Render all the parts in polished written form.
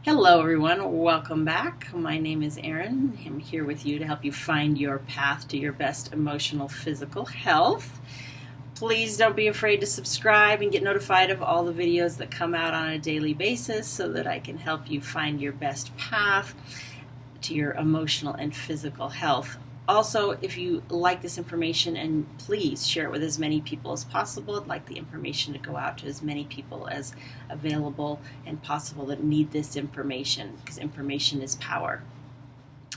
Hello everyone, welcome back. My name is Erin. I'm here with you to help you find your path to your best emotional, physical health. Please don't be afraid to subscribe and get notified of all the videos that come out on a daily basis so that I can help you find your best path to your emotional and physical health. Also, if you like this information, and please share it with as many people as possible. I'd like the information to go out to as many people as available and possible that need this information, because information is power.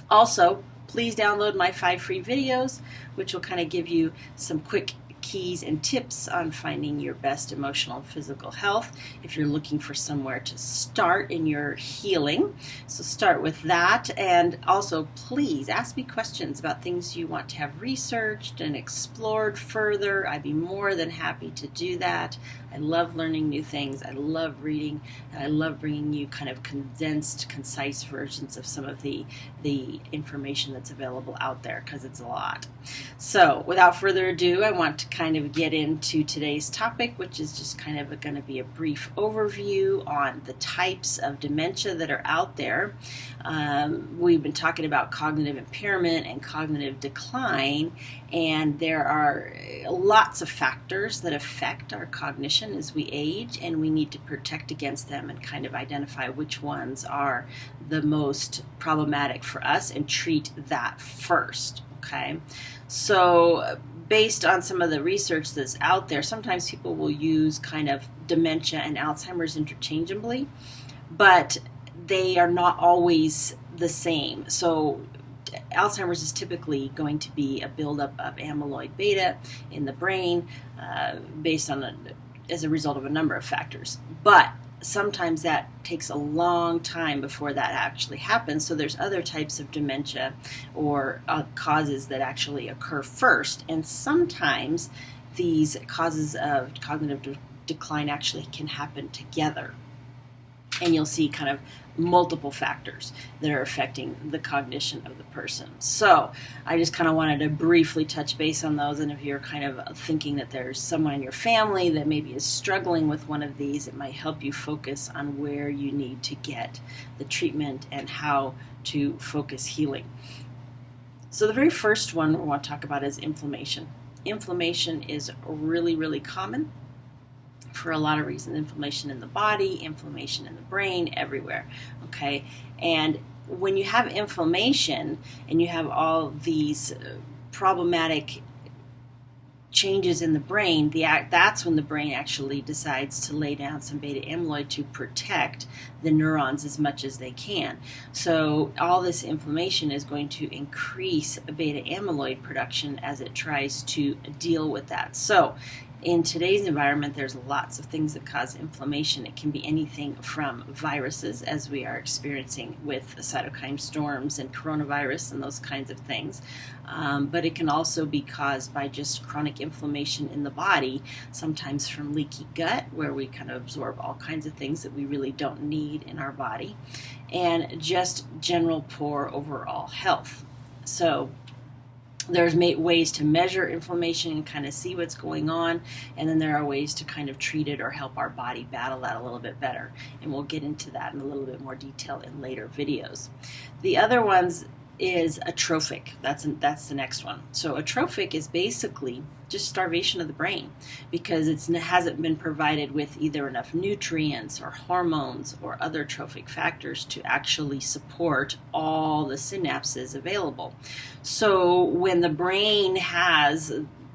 Also, please download my 5 free videos, which will kind of give you some quick keys and tips on finding your best emotional and physical health if you're looking for somewhere to start in your healing. So start with that, and also please ask me questions about things you want to have researched and explored further. I'd be more than happy to do that. I love learning new things. I love reading, and I love bringing you kind of condensed, concise versions of some of the information that's available out there, because it's a lot. So without further ado, I want to kind of get into today's topic, which is just kind of going to be a brief overview on the types of dementia that are out there. We've been talking about cognitive impairment and cognitive decline, and there are lots of factors that affect our cognition as we age, and we need to protect against them and kind of identify which ones are the most problematic for us and treat that first. Okay, so based on some of the research that's out there, sometimes people will use kind of dementia and Alzheimer's interchangeably, but they are not always the same. So Alzheimer's is typically going to be a buildup of amyloid beta in the brain as a result of a number of factors. But sometimes that takes a long time before that actually happens. So there's other types of dementia or causes that actually occur first. And sometimes these causes of cognitive decline actually can happen together. And you'll see kind of multiple factors that are affecting the cognition of the person. So I just kind of wanted to briefly touch base on those. And if you're kind of thinking that there's someone in your family that maybe is struggling with one of these, it might help you focus on where you need to get the treatment and how to focus healing. So the very first one we want to talk about is inflammation. Inflammation is really, really common for a lot of reasons. Inflammation in the body, inflammation in the brain, everywhere. Okay, and when you have inflammation and you have all these problematic changes in the brain, that's when the brain actually decides to lay down some beta amyloid to protect the neurons as much as they can. So all this inflammation is going to increase beta amyloid production as it tries to deal with that. So in today's environment, there's lots of things that cause inflammation. It can be anything from viruses, as we are experiencing with cytokine storms and coronavirus and those kinds of things. But it can also be caused by just chronic inflammation in the body, sometimes from leaky gut, where we kind of absorb all kinds of things that we really don't need in our body, and just general poor overall health. So there's ways to measure inflammation and kind of see what's going on, and then there are ways to kind of treat it or help our body battle that a little bit better. And we'll get into that in a little bit more detail in later videos. The other ones is atrophic. That's the next one. So atrophic is basically just starvation of the brain, because it hasn't been provided with either enough nutrients or hormones or other trophic factors to actually support all the synapses available. So when the brain has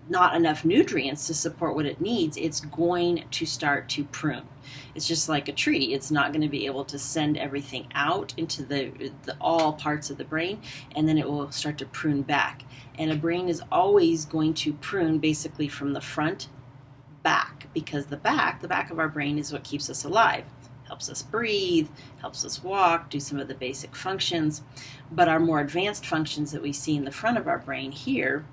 not enough nutrients to support what it needs, it's going to start to prune. It's just like a tree. It's not going to be able to send everything out into the all parts of the brain, and then it will start to prune back. And a brain is always going to prune basically from the front back, because the back of our brain is what keeps us alive. Helps us breathe, helps us walk, do some of the basic functions. But our more advanced functions that we see in the front of our brain here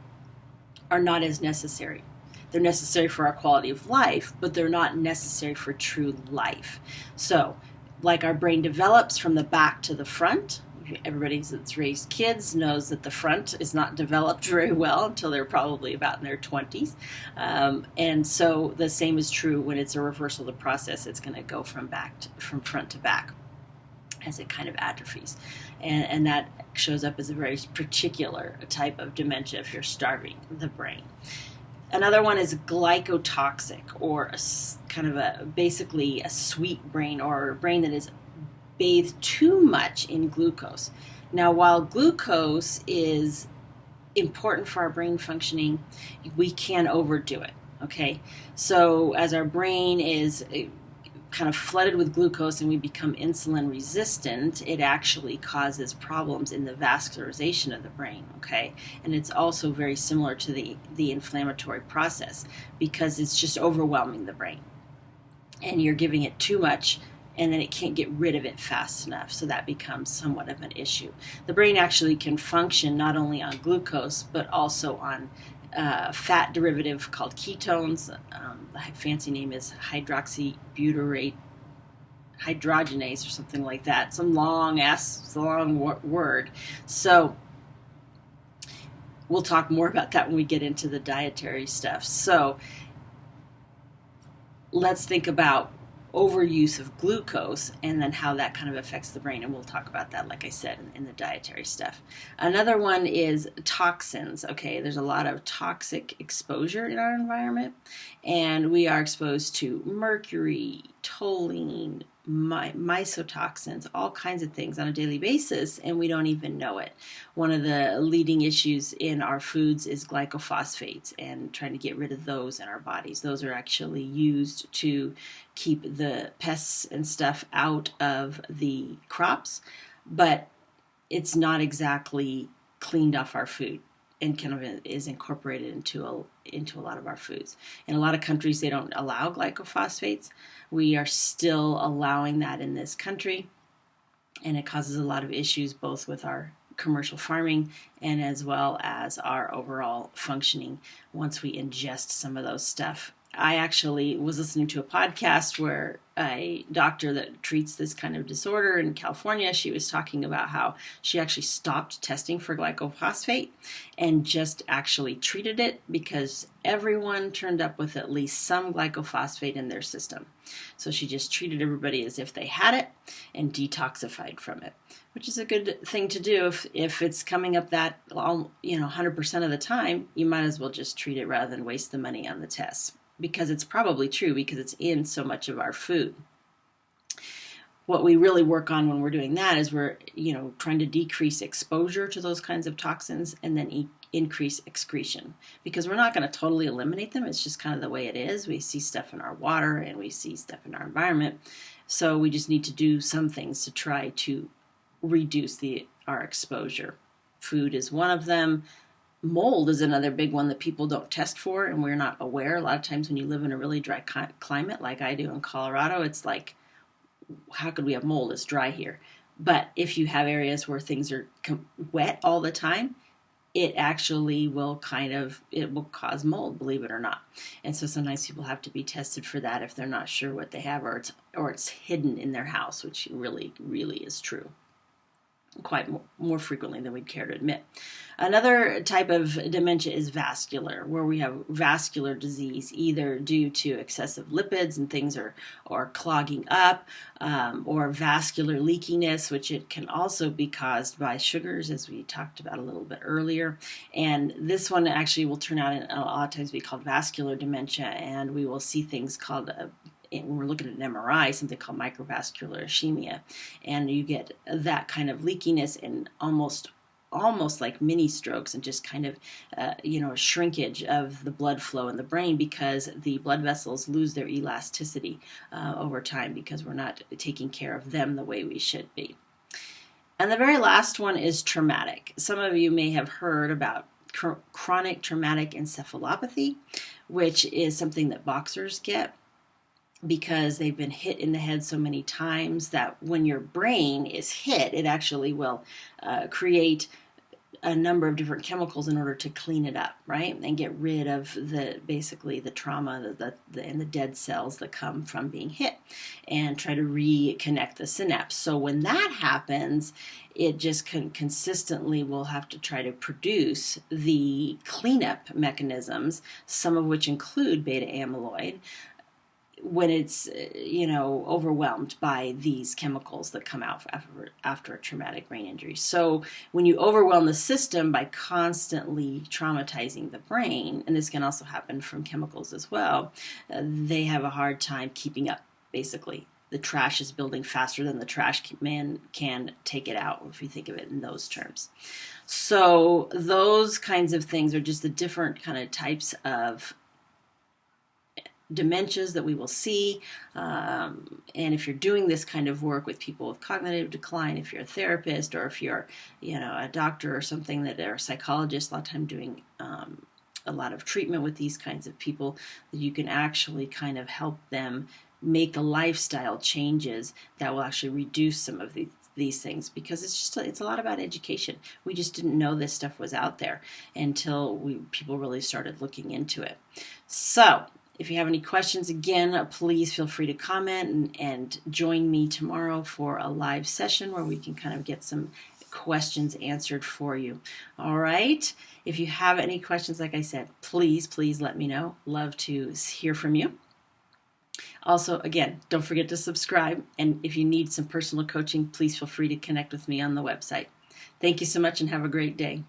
are not as necessary. They're necessary for our quality of life, but they're not necessary for true life. So, like our brain develops from the back to the front, everybody that's raised kids knows that the front is not developed very well until they're probably about in their 20s. And so the same is true when it's a reversal of the process. It's going to go from front to back. as it kind of atrophies. And that shows up as a very particular type of dementia if you're starving the brain. Another one is glycotoxic, or kind of basically a sweet brain, or a brain that is bathed too much in glucose. Now, while glucose is important for our brain functioning, we can overdo it, okay? So as our brain is kind of flooded with glucose and we become insulin resistant, it actually causes problems in the vascularization of the brain, okay? And it's also very similar to the inflammatory process, because it's just overwhelming the brain. And you're giving it too much, and then it can't get rid of it fast enough, so that becomes somewhat of an issue. The brain actually can function not only on glucose, but also on fat derivative called ketones. The fancy name is hydroxybutyrate hydrogenase or something like that. Some long word. So we'll talk more about that when we get into the dietary stuff. So let's think about overuse of glucose and then how that kind of affects the brain, and we'll talk about that, like I said, in the dietary stuff. Another one is toxins. Okay, there's a lot of toxic exposure in our environment, and we are exposed to mercury, toluene, mycotoxins, all kinds of things on a daily basis, and we don't even know it. One of the leading issues in our foods is glycophosphates, and trying to get rid of those in our bodies. Those are actually used to keep the pests and stuff out of the crops, but it's not exactly cleaned off our food and kind of is incorporated into a lot of our foods. In a lot of countries, they don't allow glycophosphates. We are still allowing that in this country, and it causes a lot of issues both with our commercial farming and as well as our overall functioning once we ingest some of those stuff. I actually was listening to a podcast where a doctor that treats this kind of disorder in California, she was talking about how she actually stopped testing for glycophosphate and just actually treated it, because everyone turned up with at least some glycophosphate in their system. So she just treated everybody as if they had it and detoxified from it, which is a good thing to do. If it's coming up that 100% of the time, you might as well just treat it rather than waste the money on the tests, because it's probably true, because it's in so much of our food. What we really work on when we're doing that is we're trying to decrease exposure to those kinds of toxins and then increase excretion, because we're not going to totally eliminate them. It's just kind of the way it is. We see stuff in our water and we see stuff in our environment, so we just need to do some things to try to reduce our exposure. Food is one of them. Mold is another big one that people don't test for, and we're not aware. A lot of times when you live in a really dry climate like I do in Colorado, it's like, how could we have mold? It's dry here. But if you have areas where things are wet all the time, it actually will cause mold, believe it or not. And so sometimes people have to be tested for that if they're not sure what they have, or it's hidden in their house, which really, really is true. Quite more frequently than we'd care to admit. Another type of dementia is vascular, where we have vascular disease either due to excessive lipids and things or clogging up, or vascular leakiness, which it can also be caused by sugars, as we talked about a little bit earlier. And this one actually will turn out a lot of times be called vascular dementia, and we will see things called when we're looking at an MRI, something called microvascular ischemia, and you get that kind of leakiness and almost like mini strokes, and just kind of a shrinkage of the blood flow in the brain, because the blood vessels lose their elasticity over time, because we're not taking care of them the way we should be. And the very last one is traumatic. Some of you may have heard about chronic traumatic encephalopathy, which is something that boxers get, because they've been hit in the head so many times that when your brain is hit, it actually will create a number of different chemicals in order to clean it up, right? And get rid of basically the trauma and the dead cells that come from being hit, and try to reconnect the synapse. So when that happens, it just consistently will have to try to produce the cleanup mechanisms, some of which include beta amyloid, when it's, overwhelmed by these chemicals that come out after a traumatic brain injury. So when you overwhelm the system by constantly traumatizing the brain, and this can also happen from chemicals as well, they have a hard time keeping up, basically. The trash is building faster than the trash man can take it out, if you think of it in those terms. So those kinds of things are just the different kind of types of dementias that we will see. And if you're doing this kind of work with people with cognitive decline, if you're a therapist or if you're, a doctor or something that are a psychologist, a lot of time doing a lot of treatment with these kinds of people, you can actually kind of help them make the lifestyle changes that will actually reduce some of these things, because it's a lot about education. We just didn't know this stuff was out there until people really started looking into it. So if you have any questions, again, please feel free to comment and join me tomorrow for a live session where we can kind of get some questions answered for you. All right. If you have any questions, like I said, please let me know. Love to hear from you. Also, again, don't forget to subscribe. And if you need some personal coaching, please feel free to connect with me on the website. Thank you so much and have a great day.